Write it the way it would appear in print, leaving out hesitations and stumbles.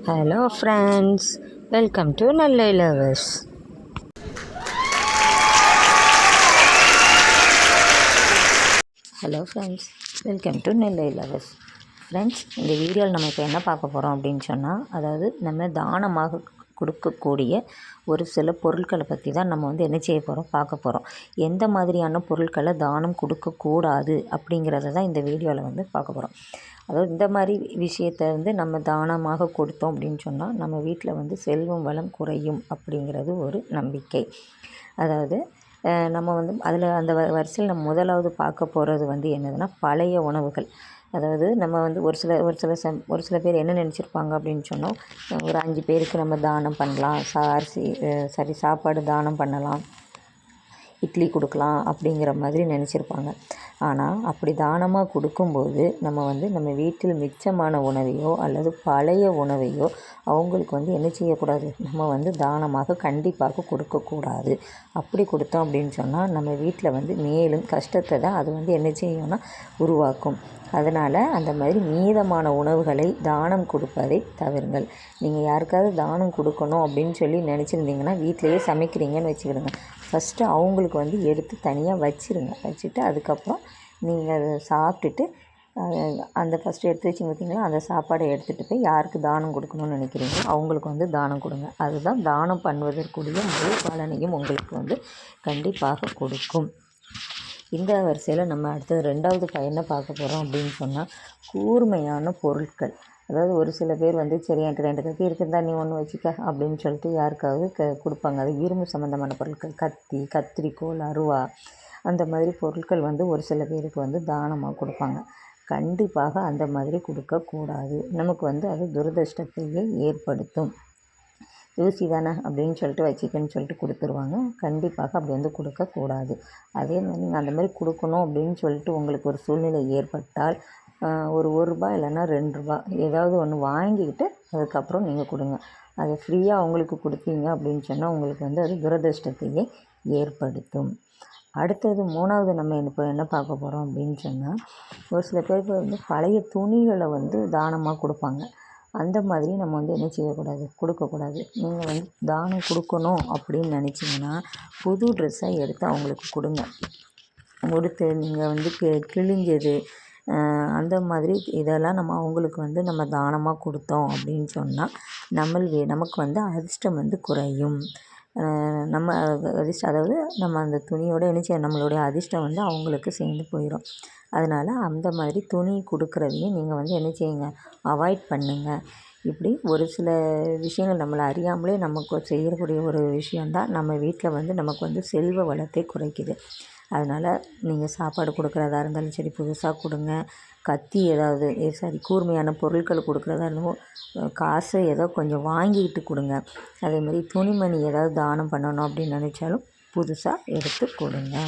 Hello friends, welcome to நல்ல lovers. Hello friends, welcome to நல்ல lovers. Friends, இந்த வீடியோவில் நம்ம இப்போ என்ன பார்க்க போகிறோம் அப்படின்னு சொன்னால், அதாவது நம்ம தானமாக கொடுக்கக்கூடிய ஒரு சில பொருட்களை பற்றி தான் நம்ம என்ன செய்ய போகிறோம், பார்க்க போகிறோம். எந்த மாதிரியான பொருட்களை தானம் கொடுக்கக்கூடாது அப்படிங்கிறத தான் இந்த வீடியோவில் பார்க்க போகிறோம். அதாவது இந்த மாதிரி விஷயத்தை நம்ம தானமாக கொடுத்தோம் அப்படின்னு சொன்னால் நம்ம வீட்டில் செல்வம் வளம் குறையும் அப்படிங்கிறது ஒரு நம்பிக்கை. அதாவது நம்ம அதில் அந்த வரிசையில் நம்ம முதலாவது பார்க்க போகிறது என்னதுன்னா பழைய உணவுகள். அதாவது நம்ம ஒரு சில பேர் என்ன நினச்சிருப்பாங்க அப்படின்னு சொன்னால், ஒரு 5 பேருக்கு நம்ம தானம் பண்ணலாம், சாப்பாடு தானம் பண்ணலாம், இட்லி கொடுக்கலாம் அப்படிங்கிற மாதிரி நினச்சிருப்பாங்க. ஆனால் அப்படி தானமாக கொடுக்கும்போது நம்ம வீட்டில் மிச்சமான உணவையோ அல்லது பழைய உணவையோ அவங்களுக்கு என்ன செய்யக்கூடாது, நம்ம தானமாக கண்டிப்பாக கொடுக்கக்கூடாது. அப்படி கொடுத்தோம் அப்படின்னு சொன்னால் நம்ம வீட்டில் மேலும் கஷ்டத்தை தான் அது என்ன செய்யும்னா உருவாக்கும். அதனால் அந்த மாதிரி மீதமான உணவுகளை தானம் கொடுப்பதை தவிருங்கள். நீங்கள் யாருக்காவது தானம் கொடுக்கணும் அப்படின்னு சொல்லி நினச்சிருந்தீங்கன்னா வீட்டிலையே சமைக்கிறீங்கன்னு வச்சுக்கிடுங்க. ஃபஸ்ட்டு அவங்களுக்கு எடுத்து தனியாக வச்சுட்டு அதுக்கப்புறம் நீங்கள் அதை சாப்பிட்டுட்டு அந்த ஃபஸ்ட்டு எடுத்து வச்சு பார்த்தீங்களா, அந்த சாப்பாடை எடுத்துகிட்டு போய் யாருக்கு தானம் கொடுக்கணும்னு நினைக்கிறீங்களோ அவங்களுக்கு தானம் கொடுங்க. அதுதான் தானம் பண்ணுவதற்குரிய முழு பலனையும் உங்களுக்கு கண்டிப்பாக கொடுக்கும். இந்த வரிசையில் நம்ம அடுத்தது 2வது என்ன பார்க்க போகிறோம் அப்படின்னு சொன்னால், கூர்மையான பொருட்கள். அதாவது ஒரு சில பேர் சரி என்கிட்ட 2 கத்தி இருக்குதா, நீ ஒன்று வச்சுக்க அப்படின்னு சொல்லிட்டு யாருக்காவது கொடுப்பாங்க. அது இரும்பு சம்மந்தமான பொருட்கள், கத்தி, கத்திரிக்கோல், அருவா, அந்த மாதிரி பொருட்கள் ஒரு சில பேருக்கு தானமாக கொடுப்பாங்க. கண்டிப்பாக அந்த மாதிரி கொடுக்கக்கூடாது. நமக்கு அது துரதிர்ஷ்டத்தையே ஏற்படுத்தும். ஊசி தானே அப்படின்னு சொல்லிட்டு வச்சுக்கன்னு சொல்லிட்டு கொடுத்துருவாங்க. கண்டிப்பாக அப்படி கொடுக்கக்கூடாது. அதே மாதிரி நீங்கள் அந்த மாதிரி கொடுக்கணும் அப்படின்னு சொல்லிட்டு உங்களுக்கு ஒரு சூழ்நிலை ஏற்பட்டால் ஒரு ரூபா இல்லைன்னா 2 ரூபா ஏதாவது ஒன்று வாங்கிக்கிட்டு அதுக்கப்புறம் நீங்கள் கொடுங்க. அதை ஃப்ரீயாக அவங்களுக்கு கொடுத்தீங்க அப்படின்னு சொன்னால் உங்களுக்கு அது துரதிர்ஷ்டத்தையே ஏற்படுத்தும். அடுத்தது 3வது நம்ம இப்போ என்ன பார்க்க போகிறோம் அப்படின்னு சொன்னால், ஒரு சில பேருக்கு பழைய துணிகளை தானமாக கொடுப்பாங்க. அந்த மாதிரி நம்ம என்ன செய்யக்கூடாது, கொடுக்கக்கூடாது. நீங்கள் தானம் கொடுக்கணும் அப்படின்னு நினச்சிங்கன்னா புது ட்ரெஸ்ஸை எடுத்து அவங்களுக்கு கொடுங்க. உடுத்து நீங்கள் கிழிஞ்சது அந்த மாதிரி இதெல்லாம் நம்ம அவங்களுக்கு நம்ம தானமாக கொடுத்தோம் அப்படின்னு சொன்னால் நமக்கு அதிர்ஷ்டம் குறையும். நம்ம அதிர்ஷ்டம், அதாவது நம்ம அந்த துணியோட என்ன செய்ய நம்மளுடைய அதிர்ஷ்டம் அவங்களுக்கு சேர்ந்து போயிடும். அதனால் அந்த மாதிரி துணி கொடுக்குறதையும் நீங்கள் என்ன செய்யுங்க, அவாய்ட் பண்ணுங்கள். இப்படி ஒரு சில விஷயங்கள் நம்மளை அறியாமலே நமக்கு செய்யக்கூடிய ஒரு விஷயந்தான் நம்ம வீட்டில் நமக்கு செல்வ வளத்தை குறைக்குது. அதனால் நீங்கள் சாப்பாடு கொடுக்குறதா இருந்தாலும் சரி, புதுசாக கொடுங்க. கத்தி ஏதாவது கூர்மையான பொருட்கள் கொடுக்குறதா இருந்தாலும் காசு ஏதோ கொஞ்சம் வாங்கிக்கிட்டு கொடுங்க. அதேமாதிரி துணிமணி ஏதாவது தானம் பண்ணணும் அப்படின்னு நினச்சாலும் புதுசாக எடுத்து கொடுங்க.